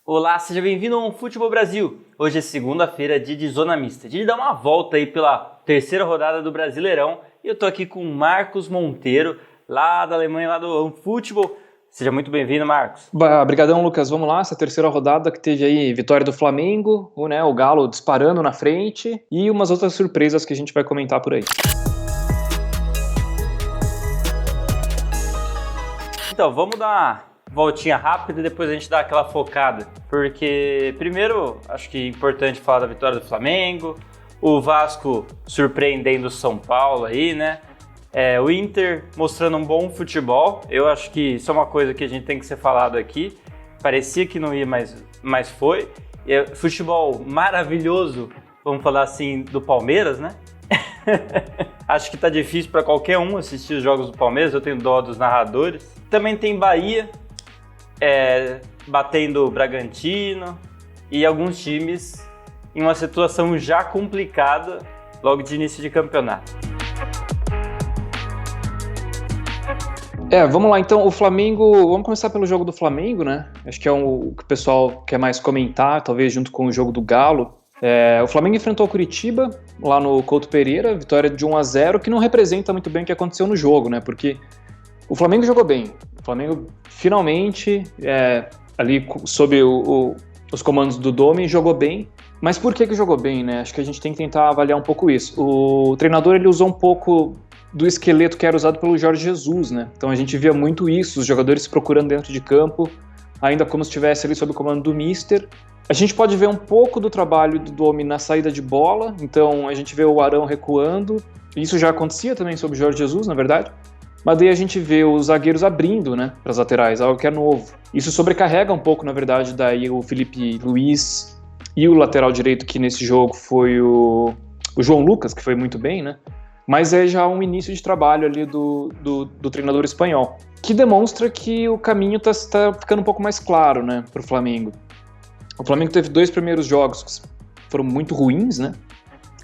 Olá, seja bem-vindo ao Futebol Brasil. Hoje é segunda-feira, dia de zona mista, dia de dar uma volta aí pela terceira rodada do Brasileirão. E eu tô aqui com o Marcos Monteiro, lá da Alemanha, lá do Futebol. Seja muito bem-vindo, Marcos. Obrigadão, Lucas. Vamos lá, essa terceira rodada que teve aí vitória do Flamengo, o Galo disparando na frente e umas outras surpresas que a gente vai comentar por aí. Então, vamos dar uma voltinha rápida e depois a gente dá aquela focada. Porque, primeiro, acho que é importante falar da vitória do Flamengo, o Vasco surpreendendo o São Paulo aí, né? O Inter mostrando um bom futebol. Eu acho que isso é uma coisa que a gente tem que ser falado aqui. Parecia que não ia, mas foi. Futebol maravilhoso, vamos falar assim, do Palmeiras, né? Acho que tá difícil para qualquer um assistir os jogos do Palmeiras, eu tenho dó dos narradores. Também tem Bahia batendo o Bragantino e alguns times em uma situação já complicada logo de início de campeonato. Vamos lá então, o Flamengo, vamos começar pelo jogo do Flamengo, né? Acho que é o que o pessoal quer mais comentar, talvez junto com o jogo do Galo. O Flamengo enfrentou o Curitiba, lá no Couto Pereira, vitória de 1-0, que não representa muito bem o que aconteceu no jogo, né? Porque o Flamengo jogou bem. O Flamengo finalmente, ali sob os comandos do Domi, jogou bem. Mas por que jogou bem, né? Acho que a gente tem que tentar avaliar um pouco isso. O treinador, ele usou um pouco do esqueleto que era usado pelo Jorge Jesus, né? Então a gente via muito isso, os jogadores se procurando dentro de campo, ainda como se estivesse ali sob o comando do Mister. A gente pode ver um pouco do trabalho do Domi na saída de bola, então a gente vê o Arão recuando, isso já acontecia também sob o Jorge Jesus, na verdade, mas daí a gente vê os zagueiros abrindo, né, para as laterais, algo que é novo. Isso sobrecarrega um pouco, na verdade, daí o Felipe Luiz e o lateral direito, que nesse jogo foi o João Lucas, que foi muito bem, né? Mas é já um início de trabalho ali do treinador espanhol, que demonstra que o caminho está ficando um pouco mais claro, né, para o Flamengo. O Flamengo teve 2 primeiros jogos que foram muito ruins, né?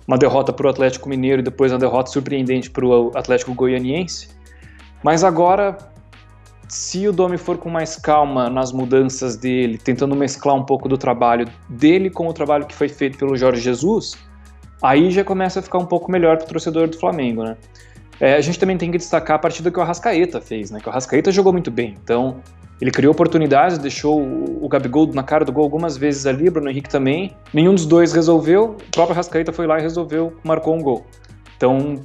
Uma derrota para o Atlético Mineiro e depois uma derrota surpreendente para o Atlético Goianiense. Mas agora, se o Domi for com mais calma nas mudanças dele, tentando mesclar um pouco do trabalho dele com o trabalho que foi feito pelo Jorge Jesus, aí já começa a ficar um pouco melhor para o torcedor do Flamengo, né? A gente também tem que destacar a partida que o Arrascaeta fez, né? Que o Arrascaeta jogou muito bem, então ele criou oportunidades, deixou o Gabigol na cara do gol algumas vezes ali, o Bruno Henrique também. Nenhum dos dois resolveu, o próprio Arrascaeta foi lá e resolveu, marcou um gol. Então,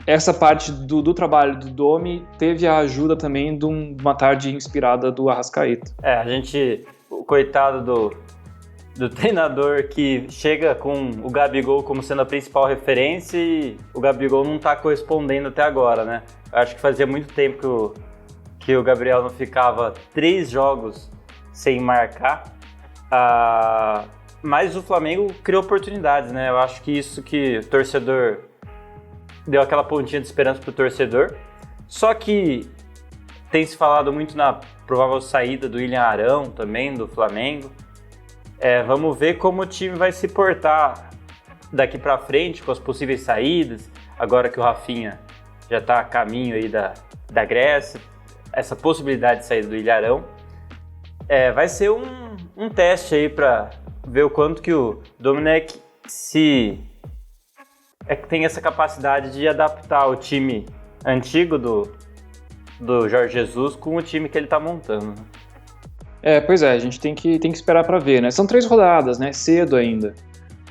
essa parte do trabalho do Domi teve a ajuda também de uma tarde inspirada do Arrascaeta. O coitado do treinador que chega com o Gabigol como sendo a principal referência e o Gabigol não tá correspondendo até agora, né? Acho que fazia muito tempo que o Gabriel não ficava 3 jogos sem marcar, mas o Flamengo criou oportunidades, né? Eu acho que isso que o torcedor deu aquela pontinha de esperança pro torcedor, só que tem se falado muito na provável saída do William Arão também, do Flamengo. Vamos ver como o time vai se portar daqui pra frente com as possíveis saídas, agora que o Rafinha já tá a caminho aí da Grécia, essa possibilidade de saída do Ilharão. Vai ser um teste aí para ver o quanto que o Domenech tem essa capacidade de adaptar o time antigo do Jorge Jesus com o time que ele tá montando. Pois é, a gente tem que esperar para ver, né? São 3 rodadas, né? Cedo ainda.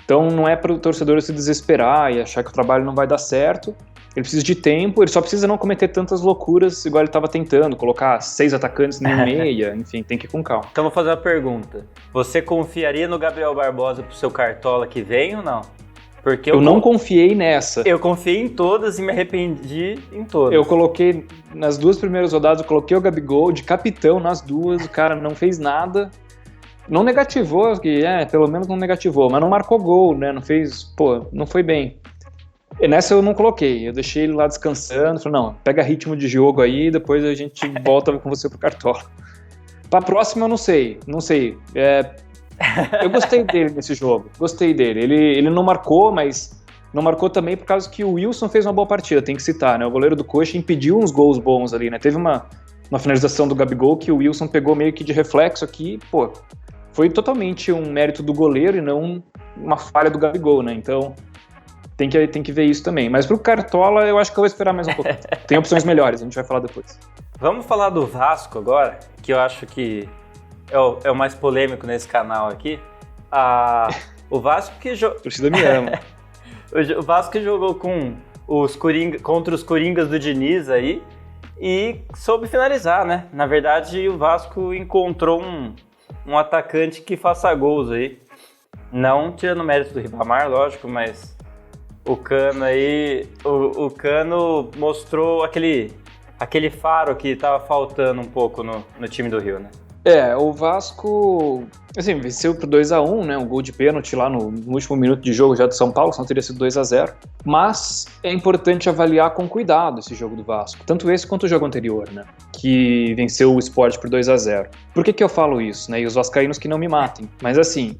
Então não é para o torcedor se desesperar e achar que o trabalho não vai dar certo. Ele precisa de tempo, ele só precisa não cometer tantas loucuras igual ele estava tentando, colocar 6 atacantes nem meia, enfim, tem que ir com calma. Então vou fazer uma pergunta. Você confiaria no Gabriel Barbosa pro seu Cartola que vem ou não? Porque eu não confiei nessa. Eu confiei em todas e me arrependi em todas. Eu coloquei, nas 2 primeiras rodadas, eu coloquei o Gabigol de capitão nas 2, o cara não fez nada. Não negativou, pelo menos não negativou, mas não marcou gol, né? Não fez, não foi bem. E nessa eu não coloquei, eu deixei ele lá descansando, falei, não, pega ritmo de jogo aí, depois a gente volta com você pro Cartola. Pra próxima eu não sei. Eu gostei dele nesse jogo, gostei dele. Ele não marcou, mas não marcou também por causa que o Wilson fez uma boa partida, tem que citar, né? O goleiro do Coxa impediu uns gols bons ali, né? Teve uma finalização do Gabigol que o Wilson pegou meio que de reflexo aqui, foi totalmente um mérito do goleiro e não uma falha do Gabigol, né? Então tem que ver isso também. Mas pro Cartola eu acho que eu vou esperar mais um pouco. Tem opções melhores, a gente vai falar depois. Vamos falar do Vasco agora, que eu acho que é o mais polêmico nesse canal aqui. O Vasco que A torcida me ama. O Vasco que jogou contra os Coringas do Diniz aí e soube finalizar, né? Na verdade, o Vasco encontrou um atacante que faça gols aí. Não tirando o mérito do Ribamar, lógico, mas o Cano aí... O Cano mostrou aquele faro que tava faltando um pouco no time do Rio, né? O Vasco, assim, venceu por 2-1, né, um gol de pênalti lá no último minuto de jogo já do São Paulo, senão teria sido 2-0, mas é importante avaliar com cuidado esse jogo do Vasco, tanto esse quanto o jogo anterior, né, que venceu o Sport por 2-0. Por que eu falo isso, né, e os vascaínos que não me matem, mas assim,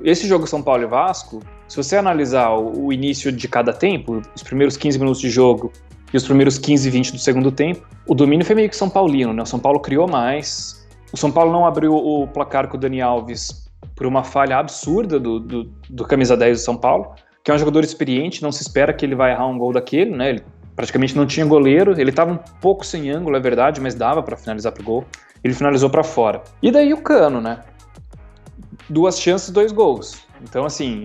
esse jogo São Paulo e Vasco, se você analisar o início de cada tempo, os primeiros 15 minutos de jogo e os primeiros 15 e 20 do segundo tempo, o domínio foi meio que São Paulino, né? O São Paulo criou mais, o São Paulo não abriu o placar com o Dani Alves por uma falha absurda do camisa 10 do São Paulo, que é um jogador experiente, não se espera que ele vai errar um gol daquele, né? Ele praticamente não tinha goleiro, ele estava um pouco sem ângulo, é verdade, mas dava para finalizar pro gol, ele finalizou para fora. E daí o Cano, né? 2 chances, 2 gols. Então, assim,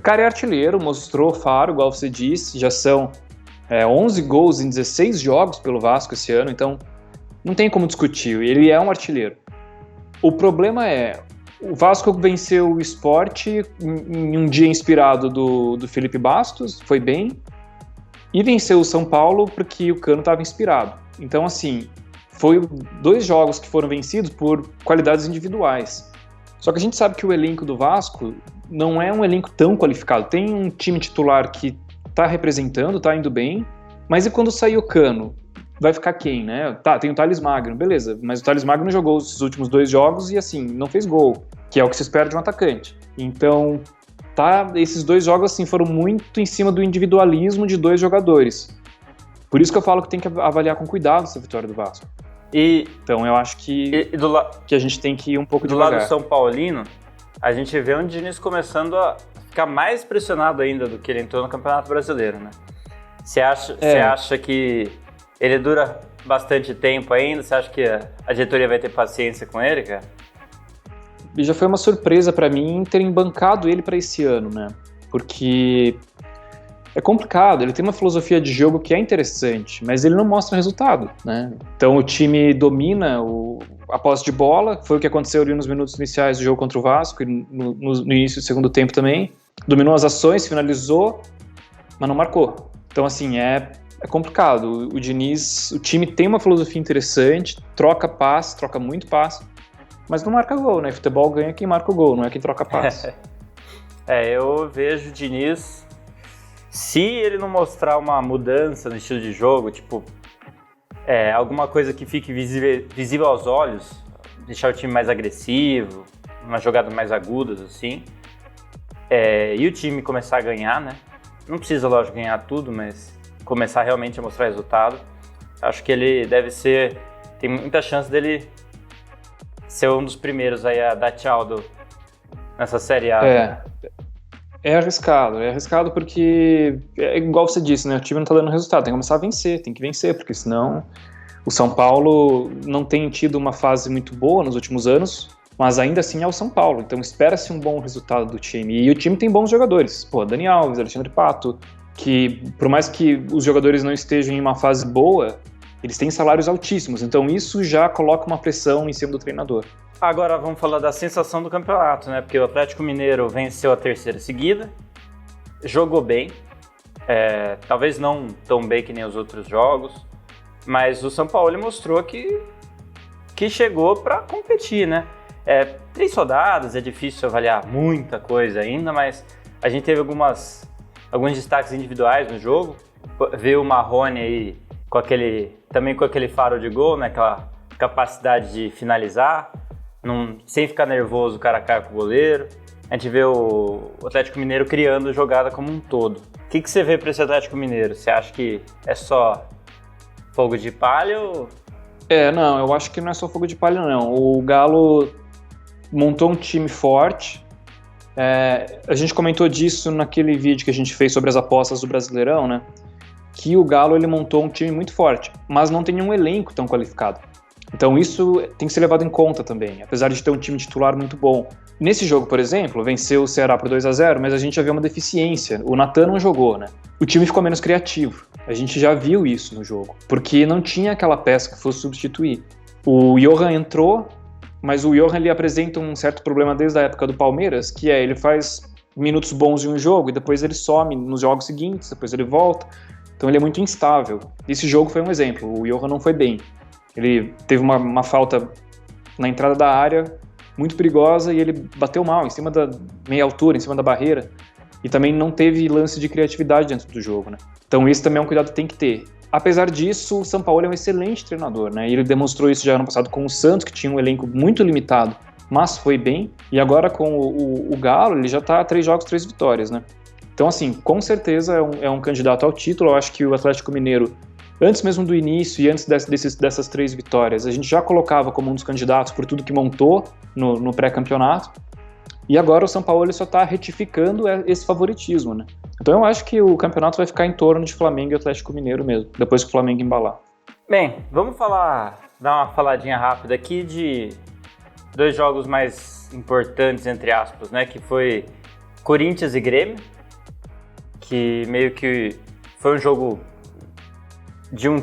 cara é artilheiro, mostrou faro, igual você disse, já são 11 gols em 16 jogos pelo Vasco esse ano, então não tem como discutir, ele é um artilheiro. O problema o Vasco venceu o Sport em um dia inspirado do Felipe Bastos, foi bem, e venceu o São Paulo porque o Cano estava inspirado. Então, assim, foi 2 jogos que foram vencidos por qualidades individuais. Só que a gente sabe que o elenco do Vasco não é um elenco tão qualificado. Tem um time titular que tá representando, tá indo bem, mas e quando sair o Cano? Vai ficar quem, né? Tá, tem o Thales Magno, beleza, mas o Thales Magno jogou os últimos 2 jogos e, assim, não fez gol, que é o que se espera de um atacante. Então, esses 2 jogos, assim, foram muito em cima do individualismo de 2 jogadores. Por isso que eu falo que tem que avaliar com cuidado essa vitória do Vasco. Então, eu acho que a gente tem que ir um pouco devagar. Do lado São Paulino, a gente vê o Diniz começando a ficar mais pressionado ainda do que ele entrou no Campeonato Brasileiro, né? Você acha que ele dura bastante tempo ainda? Você acha que a diretoria vai ter paciência com ele, cara? E já foi uma surpresa pra mim terem bancado ele pra esse ano, né? Porque é complicado, ele tem uma filosofia de jogo que é interessante, mas ele não mostra resultado, né? Então o time domina a posse de bola, foi o que aconteceu ali nos minutos iniciais do jogo contra o Vasco, e no início do segundo tempo também. Dominou as ações, finalizou, mas não marcou. Então, assim, é complicado. O Diniz, o time tem uma filosofia interessante, troca muito passe, mas não marca gol, né? Futebol ganha quem marca o gol, não é quem troca passe. Eu vejo o Diniz, se ele não mostrar uma mudança no estilo de jogo, tipo, alguma coisa que fique visível aos olhos, deixar o time mais agressivo, umas jogadas mais agudas, assim, e o time começar a ganhar, né? Não precisa, lógico, ganhar tudo, mas começar realmente a mostrar resultado. Acho que ele tem muita chance dele ser um dos primeiros aí a dar tchau nessa Série A. É arriscado porque, igual você disse, né, o time não tá dando resultado, tem que começar a vencer, tem que vencer, porque senão o São Paulo não tem tido uma fase muito boa nos últimos anos, mas ainda assim é o São Paulo, então espera-se um bom resultado do time, e o time tem bons jogadores, Dani Alves, Alexandre Pato, que por mais que os jogadores não estejam em uma fase boa, eles têm salários altíssimos, então isso já coloca uma pressão em cima do treinador. Agora vamos falar da sensação do campeonato, né? Porque o Atlético Mineiro venceu a 3ª seguida, jogou bem, talvez não tão bem que nem os outros jogos, mas o São Paulo mostrou que chegou para competir, né? 3 rodadas, é difícil avaliar muita coisa ainda, mas a gente teve alguns destaques individuais no jogo. Viu o Marrone aí também com aquele faro de gol, né? Aquela capacidade de finalizar, sem ficar nervoso cara a cara com o goleiro. A gente vê o Atlético Mineiro criando jogada como um todo. O que você vê para esse Atlético Mineiro? Você acha que é só fogo de palha ou... Não, eu acho que não é só fogo de palha, não. O Galo montou um time forte. A gente comentou disso naquele vídeo que a gente fez sobre as apostas do Brasileirão, né? Que o Galo ele montou um time muito forte, mas não tem nenhum elenco tão qualificado. Então isso tem que ser levado em conta também, apesar de ter um time titular muito bom. Nesse jogo, por exemplo, venceu o Ceará por 2-0, mas a gente já viu uma deficiência. O Natan não jogou, né? O time ficou menos criativo. A gente já viu isso no jogo, porque não tinha aquela peça que fosse substituir. O Johan entrou, mas o Johan ele apresenta um certo problema desde a época do Palmeiras, que ele faz minutos bons em um jogo e depois ele some nos jogos seguintes, depois ele volta. Então ele é muito instável. Esse jogo foi um exemplo, o Johan não foi bem. Ele teve uma falta na entrada da área muito perigosa e ele bateu mal, em cima da meia altura, em cima da barreira. E também não teve lance de criatividade dentro do jogo, né? Então esse também é um cuidado que tem que ter. Apesar disso, o Sampaoli é um excelente treinador, né? E ele demonstrou isso já ano passado com o Santos, que tinha um elenco muito limitado, mas foi bem. E agora com o Galo, ele já tá 3 jogos, 3 vitórias, né? Então, assim, com certeza é um candidato ao título. Eu acho que o Atlético Mineiro, antes mesmo do início e antes dessas 3 vitórias, a gente já colocava como um dos candidatos por tudo que montou no pré-campeonato. E agora o Sampaoli só está retificando esse favoritismo, né? Então eu acho que o campeonato vai ficar em torno de Flamengo e Atlético Mineiro mesmo, depois que o Flamengo embalar. Bem, vamos dar uma faladinha rápida aqui de 2 jogos mais importantes, entre aspas, né? Que foi Corinthians e Grêmio, que meio que foi um jogo de um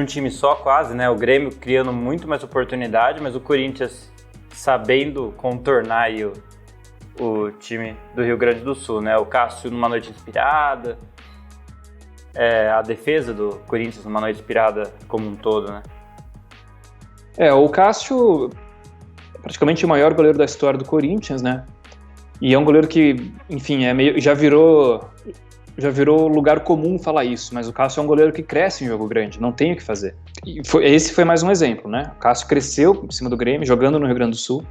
time só quase, né? O Grêmio criando muito mais oportunidade, mas o Corinthians sabendo contornar aí o time do Rio Grande do Sul, né? O Cássio numa noite inspirada, a defesa do Corinthians numa noite inspirada como um todo, né? O Cássio é praticamente o maior goleiro da história do Corinthians, né? E é um goleiro que, enfim, já virou lugar comum falar isso, mas o Cássio é um goleiro que cresce em jogo grande, não tem o que fazer. Esse foi mais um exemplo, né? O Cássio cresceu em cima do Grêmio, jogando no Rio Grande do Sul.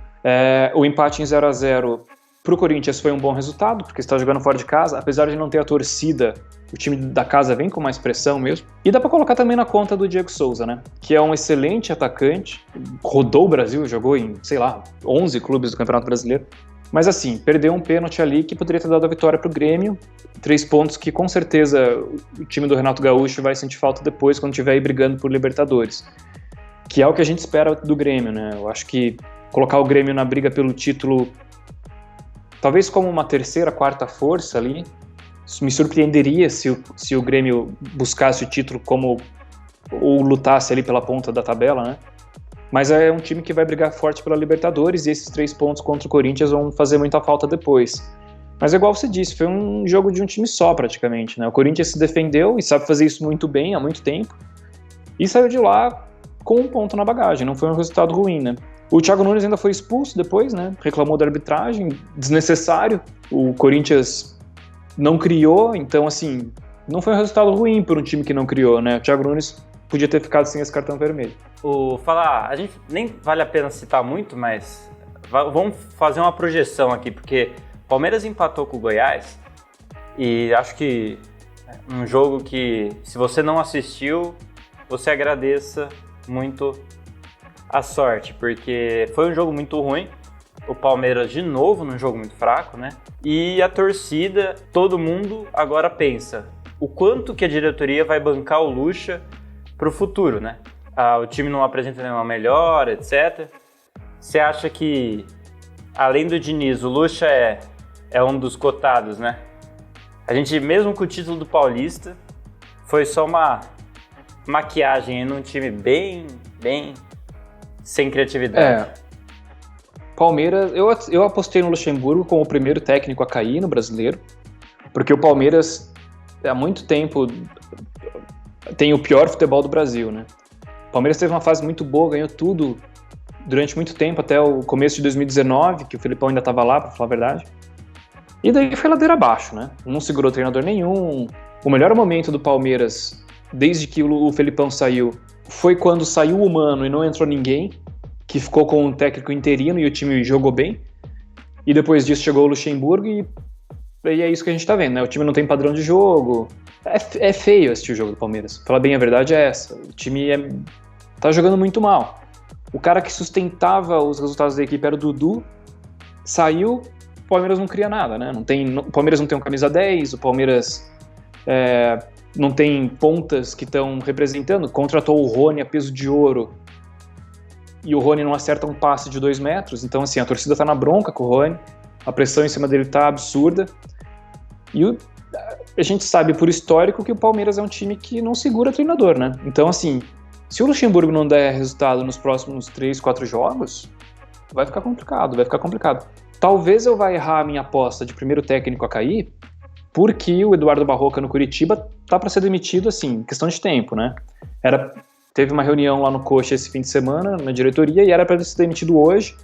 O empate em 0-0 pro Corinthians foi um bom resultado, porque está jogando fora de casa, apesar de não ter a torcida, o time da casa vem com mais pressão mesmo. E dá para colocar também na conta do Diego Souza, né? Que é um excelente atacante, rodou o Brasil, jogou em, 11 clubes do Campeonato Brasileiro. Mas assim, perdeu um pênalti ali que poderia ter dado a vitória pro Grêmio. 3 pontos que com certeza o time do Renato Gaúcho vai sentir falta depois, quando estiver aí brigando por Libertadores. Que é o que a gente espera do Grêmio, né? Eu acho que colocar o Grêmio na briga pelo título, talvez como uma terceira, quarta força ali, me surpreenderia se o Grêmio buscasse o título ou lutasse ali pela ponta da tabela, né? Mas é um time que vai brigar forte pela Libertadores e esses 3 pontos contra o Corinthians vão fazer muita falta depois. Mas é igual você disse, foi um jogo de um time só praticamente, né? O Corinthians se defendeu e sabe fazer isso muito bem há muito tempo e saiu de lá com 1 ponto na bagagem, não foi um resultado ruim, né? O Thiago Nunes ainda foi expulso depois, né? Reclamou da arbitragem, desnecessário. O Corinthians não criou, então assim, não foi um resultado ruim por um time que não criou, né? O Thiago Nunes podia ter ficado sem esse cartão vermelho. A gente nem vale a pena citar muito, mas vamos fazer uma projeção aqui, porque o Palmeiras empatou com o Goiás e acho que um jogo que, se você não assistiu, você agradeça muito a sorte, porque foi um jogo muito ruim. O Palmeiras de novo num jogo muito fraco, né? E a torcida, todo mundo agora pensa o quanto que a diretoria vai bancar o Lucha para o futuro, né? O time não apresenta nenhuma melhora, etc. Você acha que, além do Diniz, o Lucha é um dos cotados, né? A gente, mesmo com o título do Paulista, foi só uma maquiagem aí num time bem sem criatividade. Palmeiras, eu apostei no Luxemburgo como o primeiro técnico a cair no Brasileiro, porque o Palmeiras há muito tempo tem o pior futebol do Brasil, né? O Palmeiras teve uma fase muito boa, ganhou tudo durante muito tempo, até o começo de 2019, que o Felipão ainda estava lá, para falar a verdade. E daí foi ladeira abaixo, né? Não segurou treinador nenhum. O melhor momento do Palmeiras, desde que o Felipão saiu, foi quando saiu o Mano e não entrou ninguém, que ficou com o técnico interino e o time jogou bem. E depois disso chegou o Luxemburgo e é isso que a gente tá vendo, né? O time não tem padrão de jogo. É feio assistir o jogo do Palmeiras. Falar bem a verdade é essa. O time tá jogando muito mal. O cara que sustentava os resultados da equipe era o Dudu, saiu, o Palmeiras não cria nada, né? O Palmeiras não tem um camisa 10, o Palmeiras não tem pontas que estão representando, contratou o Rony a peso de ouro, e o Rony não acerta um passe de 2 metros, então assim, a torcida tá na bronca com o Rony, a pressão em cima dele tá absurda, e a gente sabe por histórico que o Palmeiras é um time que não segura treinador, né? Então assim, se o Luxemburgo não der resultado nos próximos 3, 4 jogos, vai ficar complicado. Talvez eu vá errar a minha aposta de primeiro técnico a cair, porque o Eduardo Barroca no Curitiba tá para ser demitido, assim, questão de tempo, né? Teve uma reunião lá no Coxa esse fim de semana, na diretoria, e era para ele ser demitido hoje.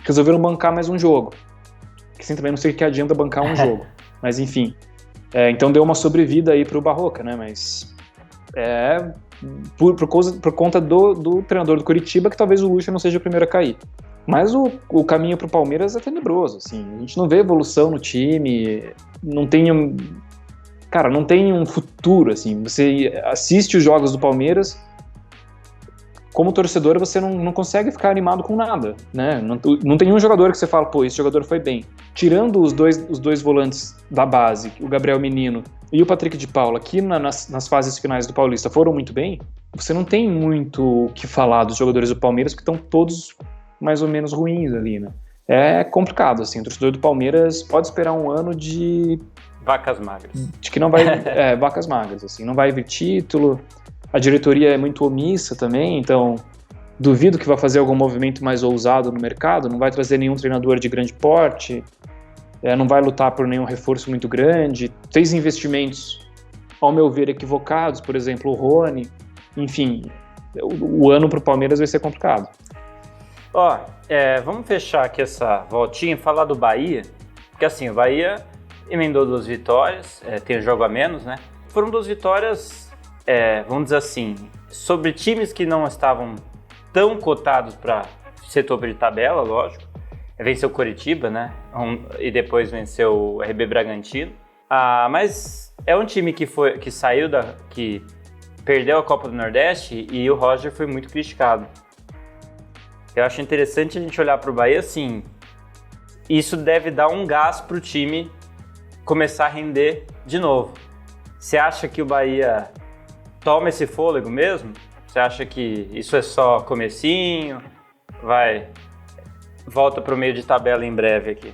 Resolveram bancar mais um jogo. Que assim, também não sei o que adianta bancar um jogo. Mas enfim. Então deu uma sobrevida aí pro Barroca, né? Mas por conta do treinador do Curitiba, que talvez o Lucha não seja o primeiro a cair. Mas o caminho pro Palmeiras é tenebroso, assim. A gente não vê evolução no time, não tem um futuro, assim. Você assiste os jogos do Palmeiras, como torcedor você não consegue ficar animado com nada, né? Não tem um jogador que você fala, pô, esse jogador foi bem. Tirando os dois volantes da base, o Gabriel Menino e o Patrick de Paula, que nas fases finais do Paulista foram muito bem, você não tem muito o que falar dos jogadores do Palmeiras, que estão todos mais ou menos ruins ali, né? É complicado, assim, o torcedor do Palmeiras pode esperar um ano de... Vacas magras. De que não vai... vacas magras, assim, não vai vir título, a diretoria é muito omissa também, então duvido que vai fazer algum movimento mais ousado no mercado, não vai trazer nenhum treinador de grande porte, não vai lutar por nenhum reforço muito grande, fez investimentos, ao meu ver, equivocados, por exemplo, o Rony, enfim, o ano para o Palmeiras vai ser complicado. Vamos fechar aqui essa voltinha e falar do Bahia, porque assim, o Bahia emendou 2 vitórias, tem um jogo a menos, né? Foram 2 vitórias, vamos dizer assim, sobre times que não estavam tão cotados para ser topo de tabela, lógico. Venceu o Coritiba, né? E depois venceu o RB Bragantino. Mas é um time que saiu que perdeu a Copa do Nordeste e o Roger foi muito criticado. Eu acho interessante a gente olhar para o Bahia assim. Isso deve dar um gás para o time começar a render de novo. Você acha que o Bahia toma esse fôlego mesmo? Você acha que isso é só comecinho? Volta para o meio de tabela em breve aqui.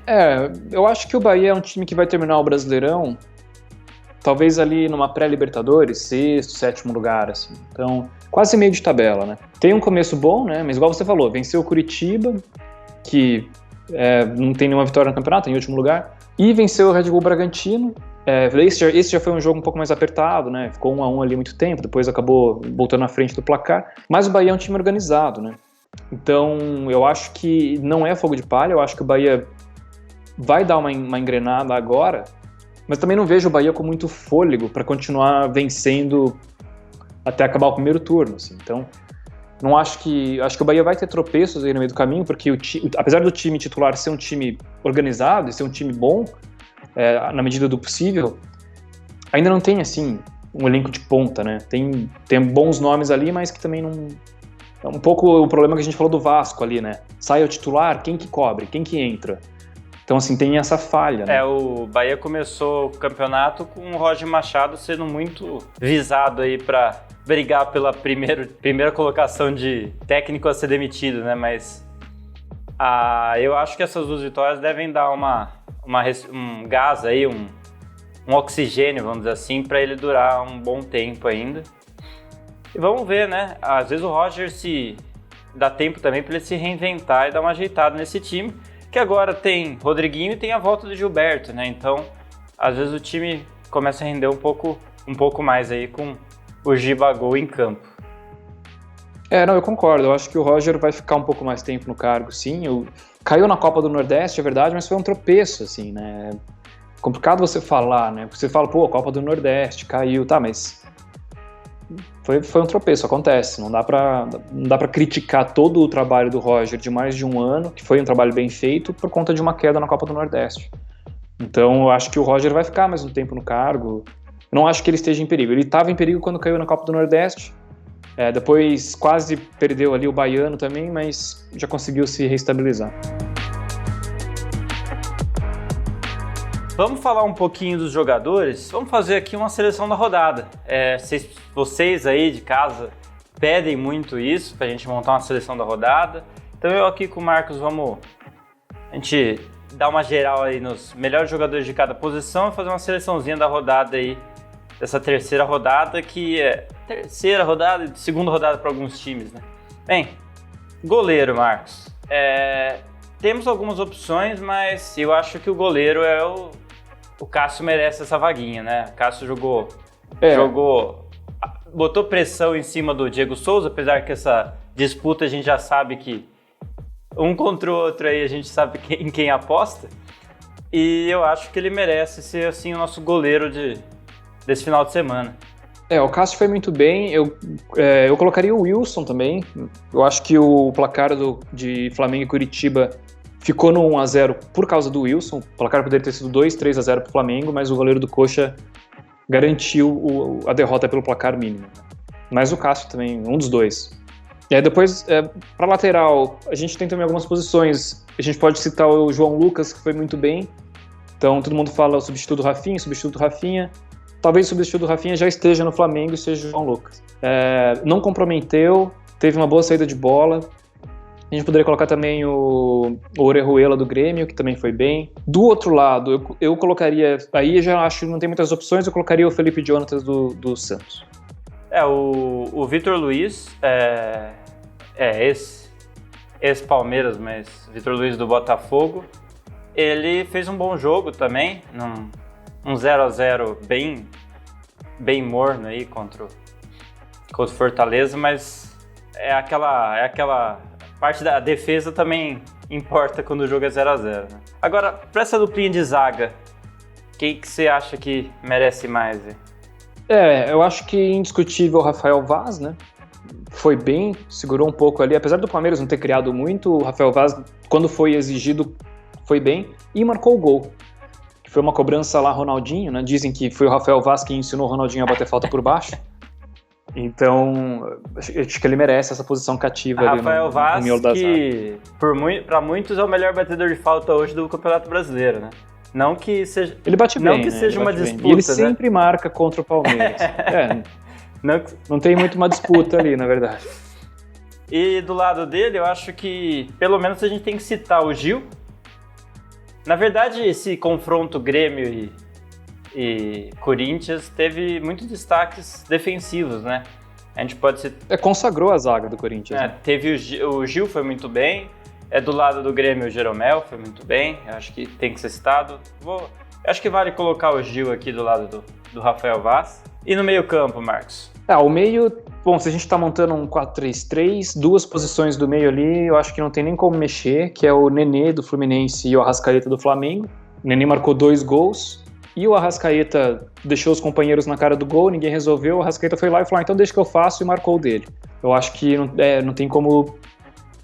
Eu acho que o Bahia é um time que vai terminar o Brasileirão talvez ali numa pré-Libertadores, 6º, 7º lugar, assim. Então, quase meio de tabela, né? Tem um começo bom, né? Mas igual você falou, venceu o Curitiba, que não tem nenhuma vitória no campeonato, em último lugar, e venceu o Red Bull Bragantino. Esse já foi um jogo um pouco mais apertado, né? Ficou 1-1 ali muito tempo, depois acabou voltando na frente do placar. Mas o Bahia é um time organizado, né? Então, eu acho que não é fogo de palha, eu acho que o Bahia vai dar uma engrenada agora, mas também não vejo o Bahia com muito fôlego para continuar vencendo até acabar o primeiro turno, assim. Então, acho que o Bahia vai ter tropeços aí no meio do caminho, porque apesar do time titular ser um time organizado e ser um time bom, na medida do possível, ainda não tem, assim, um elenco de ponta, né? Tem bons nomes ali, mas que também não... É um pouco o problema que a gente falou do Vasco ali, né? Sai o titular, quem que cobre? Quem que entra? Então, assim, tem essa falha, né? O Bahia começou o campeonato com o Roger Machado sendo muito visado aí para brigar pela primeira colocação de técnico a ser demitido, né? Mas eu acho que essas 2 vitórias devem dar um gás aí, um oxigênio, vamos dizer assim, para ele durar um bom tempo ainda. E vamos ver, né? Às vezes o Roger dá tempo também para ele se reinventar e dar uma ajeitada nesse time, que agora tem Rodriguinho e tem a volta do Gilberto, né? Então, às vezes o time começa a render um pouco mais aí com o Gibagol em campo. Eu concordo. Eu acho que o Roger vai ficar um pouco mais tempo no cargo, sim. Caiu na Copa do Nordeste, é verdade, mas foi um tropeço, assim, né? Complicado você falar, né? Porque você fala, pô, Copa do Nordeste, caiu, tá, mas... Foi um tropeço, acontece. Não dá pra criticar todo o trabalho do Roger de mais de um ano, que foi um trabalho bem feito, por conta de uma queda na Copa do Nordeste. Então, eu acho que o Roger vai ficar mais um tempo no cargo. Eu não acho que ele esteja em perigo. Ele estava em perigo quando caiu na Copa do Nordeste, Depois quase perdeu ali o Baiano também, mas já conseguiu se reestabilizar. Vamos falar um pouquinho dos jogadores? Vamos fazer aqui uma seleção da rodada. Vocês aí de casa pedem muito isso, pra gente montar uma seleção da rodada. Então eu aqui com o Marcos vamos a gente dar uma geral aí nos melhores jogadores de cada posição e fazer uma seleçãozinha da rodada aí, dessa terceira rodada, que é terceira rodada e segunda rodada para alguns times, né? Bem, goleiro, Marcos. Temos algumas opções, mas eu acho que o goleiro o Cássio merece essa vaguinha, né? O Cássio jogou, botou pressão em cima do Diego Souza, apesar que essa disputa a gente já sabe que um contra o outro aí a gente sabe em quem aposta. E eu acho que ele merece ser assim o nosso goleiro desse final de semana. O Cássio foi muito bem. Eu colocaria o Wilson também. Eu acho que o placar de Flamengo e Curitiba ficou no 1-0 por causa do Wilson. O placar poderia ter sido 2-3-0 para o Flamengo, mas o goleiro do Coxa garantiu a derrota pelo placar mínimo. Mas o Cássio também, um dos dois. E aí depois, para lateral, a gente tem também algumas posições. A gente pode citar o João Lucas, que foi muito bem. Então todo mundo fala o substituto do Rafinha. Talvez o substituto do Rafinha já esteja no Flamengo e seja o João Lucas. Não comprometeu, teve uma boa saída de bola. A gente poderia colocar também o Orejuela do Grêmio, que também foi bem. Do outro lado, eu colocaria... Aí eu já acho que não tem muitas opções, eu colocaria o Felipe Jonathan do Santos. O Vitor Luiz, ex-Palmeiras, mas Vitor Luiz do Botafogo, ele fez um bom jogo também, um 0-0 bem morno aí contra o Fortaleza, mas é aquela parte da defesa também importa quando o jogo é 0-0, né? Agora, para essa duplinha de zaga, quem que você acha que merece mais? Eu acho que indiscutível o Rafael Vaz, né? Foi bem, segurou um pouco ali, apesar do Palmeiras não ter criado muito, o Rafael Vaz, quando foi exigido, foi bem e marcou o gol. Foi uma cobrança lá, Ronaldinho, né? Dizem que foi o Rafael Vaz que ensinou o Ronaldinho a bater falta por baixo. Então, acho que ele merece essa posição cativa ali Rafael Vaz, no miolo da que para muitos é o melhor batedor de falta hoje do Campeonato Brasileiro, né? Não que seja, ele bate bem, não que seja uma disputa, e ele sempre marca contra o Palmeiras. Não tem muito uma disputa ali, na verdade. E do lado dele, eu acho que pelo menos a gente tem que citar o Gil. Na verdade, esse confronto Grêmio e Corinthians teve muitos destaques defensivos, né? A gente pode citar... Consagrou a zaga do Corinthians. Né? Teve o Gil, foi muito bem. Do lado do Grêmio, o Jeromel foi muito bem. Eu acho que tem que ser citado. Acho que vale colocar o Gil aqui do lado do Rafael Vaz. E no meio campo, Marcos? O meio... Bom, se a gente tá montando um 4-3-3, duas posições do meio ali, eu acho que não tem nem como mexer, que é o Nenê do Fluminense e o Arrascaeta do Flamengo. O Nenê marcou 2 gols e o Arrascaeta deixou os companheiros na cara do gol, ninguém resolveu, o Arrascaeta foi lá e falou, então deixa que eu faço, e marcou o dele. Eu acho que não tem como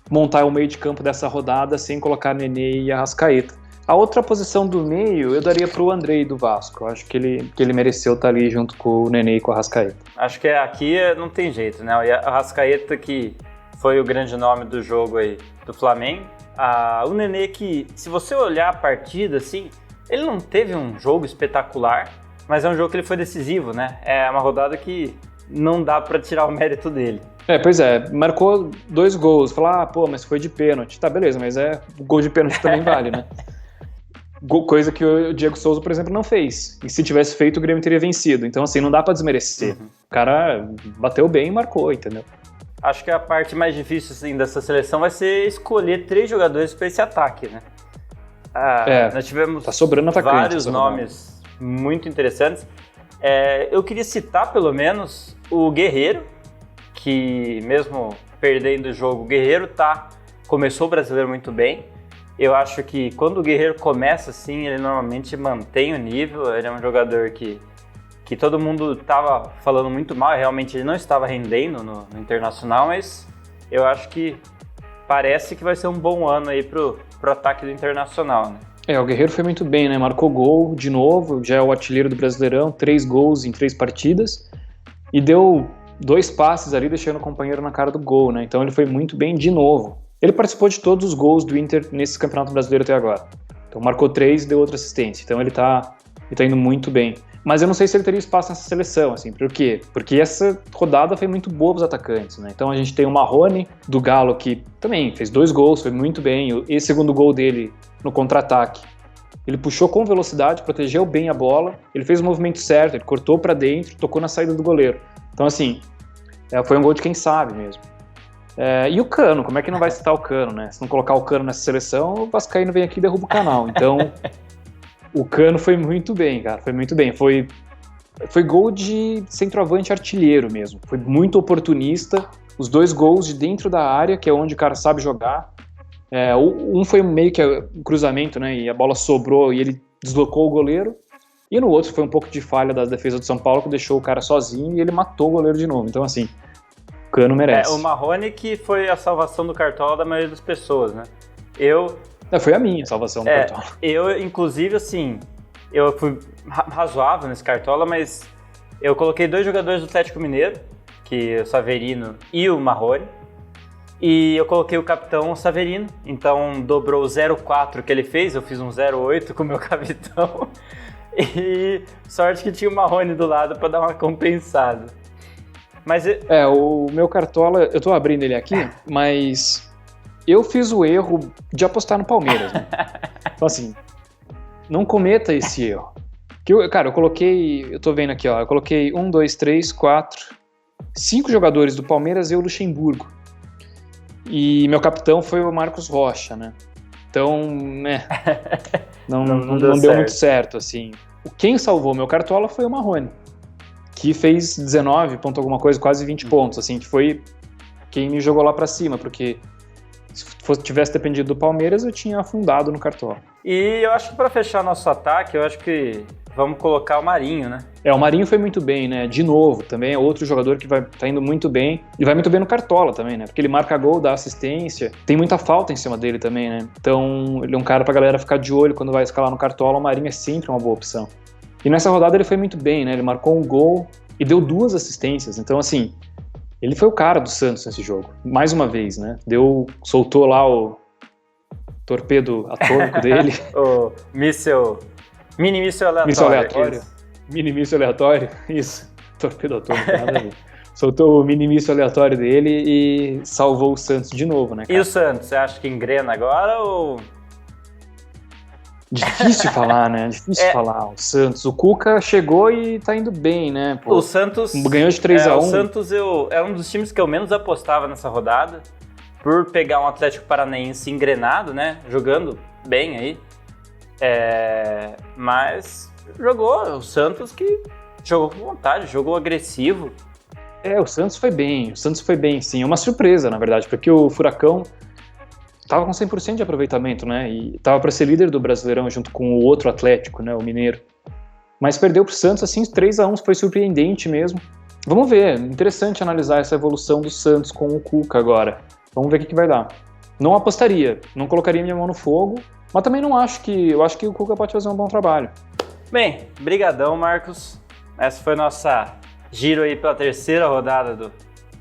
montar o meio de campo dessa rodada sem colocar Nenê e Arrascaeta. A outra posição do meio eu daria pro Andrei do Vasco. Eu acho que ele mereceu estar ali junto com o Nenê e com o Arrascaeta. Acho que aqui não tem jeito, né? O Arrascaeta, que foi o grande nome do jogo aí do Flamengo. O Nenê, que se você olhar a partida, assim, ele não teve um jogo espetacular, mas é um jogo que ele foi decisivo, né? É uma rodada que não dá pra tirar o mérito dele. Pois é, marcou 2 gols. Falar, mas foi de pênalti. Tá, beleza, mas o gol de pênalti também vale, né? Coisa que o Diego Souza, por exemplo, não fez. E se tivesse feito, o Grêmio teria vencido. Então, assim, não dá pra desmerecer. O cara bateu bem e marcou, entendeu? Acho que a parte mais difícil, assim, dessa seleção vai ser escolher 3 jogadores pra esse ataque, né? Nós tivemos tá sobrando vários nomes muito interessantes. Eu queria citar, pelo menos, o Guerreiro, que mesmo perdendo o jogo, o Guerreiro começou o Brasileiro muito bem. Eu acho que quando o Guerreiro começa assim, ele normalmente mantém o nível. Ele é um jogador que todo mundo estava falando muito mal, realmente ele não estava rendendo no Internacional, mas eu acho que parece que vai ser um bom ano aí pro ataque do Internacional, né? O Guerreiro foi muito bem, né? Marcou gol de novo, já é o artilheiro do Brasileirão, 3 gols em 3 partidas, e deu 2 passes ali, deixando o companheiro na cara do gol, né? Então ele foi muito bem de novo. Ele participou de todos os gols do Inter nesse Campeonato Brasileiro até agora. Então marcou 3 e deu outra assistência. Então ele tá indo muito bem. Mas eu não sei se ele teria espaço nessa seleção, assim. Por quê? Porque essa rodada foi muito boa pros atacantes, né? Então a gente tem o Marrone, do Galo, que também fez 2 gols, foi muito bem. Esse segundo gol dele no contra-ataque, ele puxou com velocidade, protegeu bem a bola, ele fez o movimento certo, ele cortou para dentro, tocou na saída do goleiro. Então assim, foi um gol de quem sabe mesmo. E o Cano, como é que não vai citar o Cano, né? Se não colocar o Cano nessa seleção, o vascaíno vem aqui e derruba o canal. Então, o Cano foi muito bem, cara, foi muito bem. Foi gol de centroavante artilheiro mesmo. Foi muito oportunista. Os 2 gols de dentro da área, que é onde o cara sabe jogar. Um foi meio que um cruzamento, né? E a bola sobrou e ele deslocou o goleiro. E no outro foi um pouco de falha da defesa do São Paulo, que deixou o cara sozinho e ele matou o goleiro de novo. Então, assim, o Cano merece. O Marrone que foi a salvação do Cartola da maioria das pessoas, né? Foi a minha salvação do Cartola. Eu, inclusive, assim, eu fui razoável nesse Cartola, mas eu coloquei 2 jogadores do Atlético Mineiro, que é o Saverino e o Marrone, e eu coloquei o capitão Saverino, então dobrou o 0,4 que ele fez, eu fiz um 0,8 com o meu capitão, e sorte que tinha o Marrone do lado para dar uma compensada. Mas o meu Cartola, eu tô abrindo ele aqui, mas eu fiz o erro de apostar no Palmeiras, né? Então assim, não cometa esse erro. Eu coloquei, eu tô vendo aqui, ó, eu coloquei 1, 2, 3, 4, 5 jogadores do Palmeiras e o Luxemburgo. E meu capitão foi o Marcos Rocha, né? Então, não deu muito certo, assim. Quem salvou meu Cartola foi o Marrone, que fez 19 ponto alguma coisa, quase 20 pontos, assim, que foi quem me jogou lá pra cima, porque se tivesse dependido do Palmeiras, eu tinha afundado no Cartola. E eu acho que pra fechar nosso ataque, eu acho que vamos colocar o Marinho, né? O Marinho foi muito bem, né? De novo, também é outro jogador que tá indo muito bem. E vai muito bem no Cartola também, né? Porque ele marca gol, dá assistência. Tem muita falta em cima dele também, né? Então, ele é um cara pra galera ficar de olho quando vai escalar no Cartola. O Marinho é sempre uma boa opção. E nessa rodada ele foi muito bem, né? Ele marcou um gol e deu 2 assistências. Então, assim, ele foi o cara do Santos nesse jogo. Mais uma vez, né? Soltou lá o torpedo atômico dele. O mini míssil aleatório. Mini míssil aleatório, isso. Torpedo atômico, nada a ver. Soltou o mini míssil aleatório dele e salvou o Santos de novo, né, cara? E o Santos, você acha que engrena agora ou... Difícil falar, né? Difícil falar. O Santos. O Cuca chegou e tá indo bem, né? Pô, o Santos... ganhou de 3-1. O Santos é um dos times que eu menos apostava nessa rodada, por pegar um Atlético Paranaense engrenado, né? Jogando bem aí. Mas jogou. O Santos que jogou com vontade, jogou agressivo. O Santos foi bem. O Santos foi bem, sim. É uma surpresa, na verdade, porque o Furacão tava com 100% de aproveitamento, né? E tava para ser líder do Brasileirão junto com o outro Atlético, né? O Mineiro. Mas perdeu pro Santos, assim, 3-1, foi surpreendente mesmo. Vamos ver, interessante analisar essa evolução do Santos com o Cuca agora. Vamos ver o que vai dar. Não apostaria, não colocaria minha mão no fogo, mas também não acho que... Eu acho que o Cuca pode fazer um bom trabalho. Bem, brigadão, Marcos. Essa foi nossa giro aí pela 3ª rodada do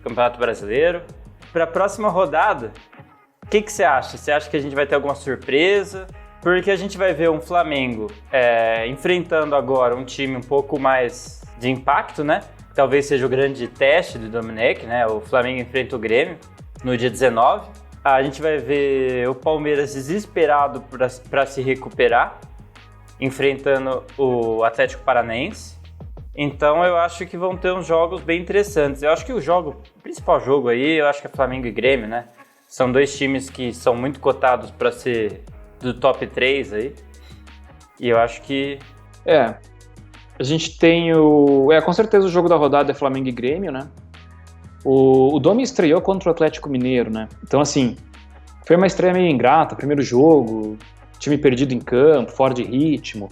Campeonato Brasileiro. Para a próxima rodada, o que você acha? Você acha que a gente vai ter alguma surpresa? Porque a gente vai ver um Flamengo enfrentando agora um time um pouco mais de impacto, né? Talvez seja o grande teste do Domenech, né? O Flamengo enfrenta o Grêmio no dia 19. A gente vai ver o Palmeiras desesperado para se recuperar, enfrentando o Atlético Paranaense. Então eu acho que vão ter uns jogos bem interessantes. Eu acho que o principal jogo aí, eu acho que é Flamengo e Grêmio, né? São 2 times que são muito cotados para ser do top 3 aí. E eu acho que... A gente tem com certeza o jogo da rodada é Flamengo e Grêmio, né? O Domi estreou contra o Atlético Mineiro, né? Então, assim, foi uma estreia meio ingrata, primeiro jogo, time perdido em campo, fora de ritmo.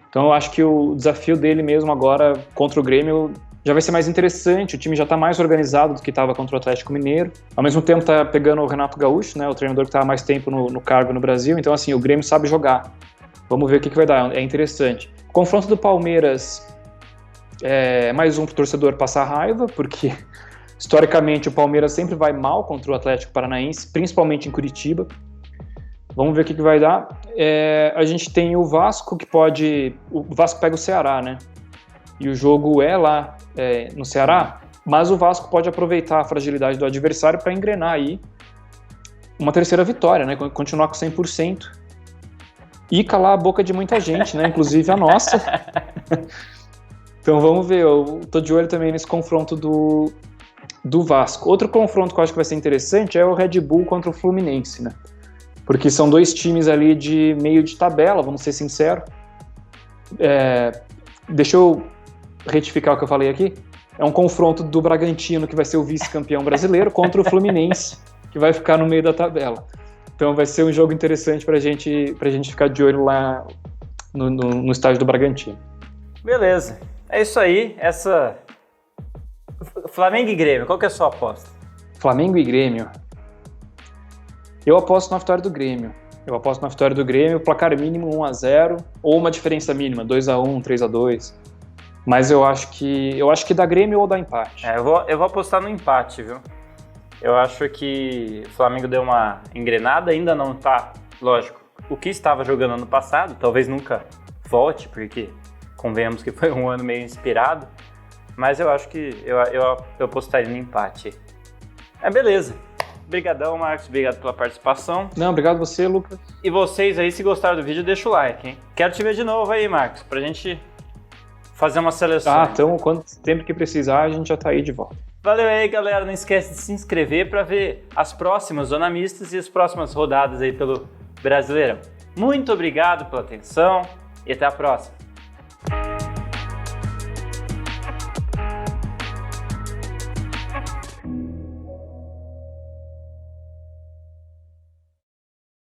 Então, eu acho que o desafio dele mesmo agora contra o Grêmio já vai ser mais interessante, o time já está mais organizado do que estava contra o Atlético Mineiro. Ao mesmo tempo, está pegando o Renato Gaúcho, né? O treinador que está há mais tempo no cargo no Brasil. Então, assim, o Grêmio sabe jogar. Vamos ver o que vai dar, é interessante. O confronto do Palmeiras é mais um pro torcedor passar raiva, porque Historicamente, o Palmeiras sempre vai mal contra o Atlético Paranaense, principalmente em Curitiba. Vamos ver o que vai dar. A gente tem o Vasco, que pode... O Vasco pega o Ceará, né? E o jogo é lá no Ceará, mas o Vasco pode aproveitar a fragilidade do adversário para engrenar aí uma terceira vitória, né? Continuar com 100%. E calar a boca de muita gente, né? Inclusive a nossa. Então vamos ver, eu tô de olho também nesse confronto do Vasco. Outro confronto que eu acho que vai ser interessante é o Red Bull contra o Fluminense, né? Porque são dois times ali de meio de tabela, vamos ser sinceros. Deixa eu retificar o que eu falei aqui. É um confronto do Bragantino, que vai ser o vice-campeão brasileiro, contra o Fluminense, que vai ficar no meio da tabela. Então vai ser um jogo interessante pra gente ficar de olho lá no estádio do Bragantino. Beleza. É isso aí. Flamengo e Grêmio, qual que é a sua aposta? Flamengo e Grêmio. Eu aposto na vitória do Grêmio. Placar mínimo 1-0, ou uma diferença mínima, 2-1, 3-2. Mas eu acho que dá Grêmio ou dá empate. Eu vou apostar no empate, viu? Eu acho que o Flamengo deu uma engrenada, ainda não tá, lógico, o que estava jogando ano passado, talvez nunca volte, porque convenhamos que foi um ano meio inspirado, mas eu acho que eu apostaria no empate. Beleza. Obrigadão, Marcos, obrigado pela participação. Não, obrigado você, Lucas. E vocês aí, se gostaram do vídeo, deixa o like, hein? Quero te ver de novo aí, Marcos, pra gente fazer uma seleção. Então, sempre que precisar, a gente já tá aí de volta. Valeu aí, galera. Não esquece de se inscrever para ver as próximas Zona Mistas e as próximas rodadas aí pelo Brasileirão. Muito obrigado pela atenção e até a próxima.